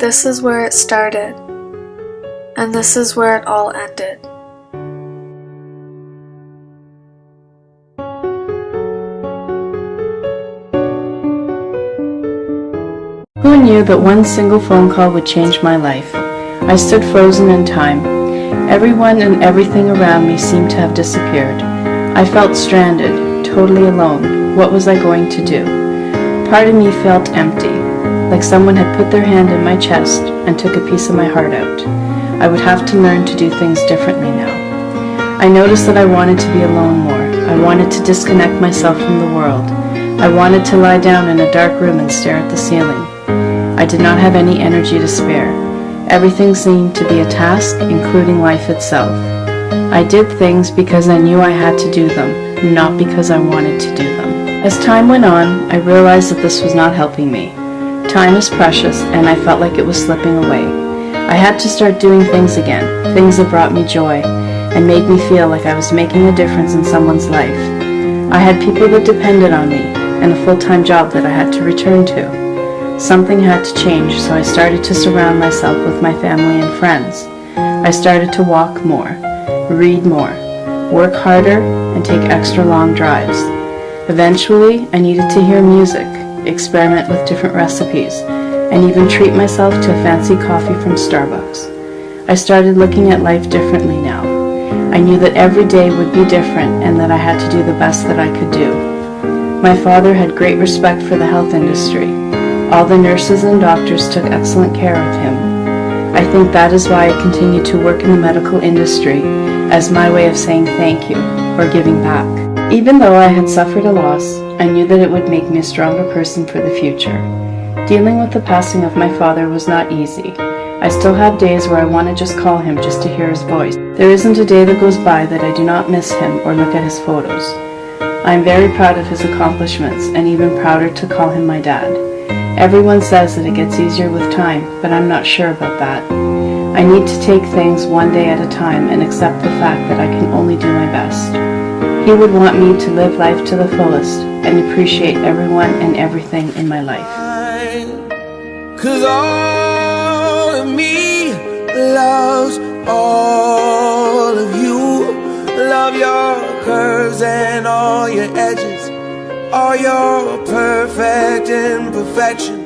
This is where it started, and this is where it all ended. Who knew that one single phone call would change my life? I stood frozen in time. Everyone and everything around me seemed to have disappeared. I felt stranded, totally alone. What was I going to do? Part of me felt empty, like someone had put their hand in my chest and took a piece of my heart out. I would have to learn to do things differently now. I noticed that I wanted to be alone more. I wanted to disconnect myself from the world. I wanted to lie down in a dark room and stare at the ceiling. I did not have any energy to spare. Everything seemed to be a task, including life itself. I did things because I knew I had to do them, not because I wanted to do them. As time went on, I realized that this was not helping me. Time is precious, and I felt like it was slipping away. I had to start doing things again, things that brought me joy, and made me feel like I was making a difference in someone's life. I had people that depended on me, and a full-time job that I had to return to. Something had to change, so I started to surround myself with my family and friends. I started to walk more, read more, work harder, and take extra long drives. Eventually, I needed to hear music, experiment with different recipes, and even treat myself to a fancy coffee from Starbucks. I started looking at life differently now. I knew that every day would be different and that I had to do the best that I could do. My father had great respect for the health industry. All the nurses and doctors took excellent care of him. I think that is why I continue to work in the medical industry as my way of saying thank you or giving back. Even though I had suffered a loss, I knew that it would make me a stronger person for the future. Dealing with the passing of my father was not easy. I still have days where I want to just call him just to hear his voice. There isn't a day that goes by that I do not miss him or look at his photos. I am very proud of his accomplishments and even prouder to call him my dad. Everyone says that it gets easier with time, but I'm not sure about that. I need to take things one day at a time and accept the fact that I can only do my best. He would want me to live life to the fullest and appreciate everyone and everything in my life. 'Cause all of me loves all of you. Love your curves and all your edges, all your perfect imperfections.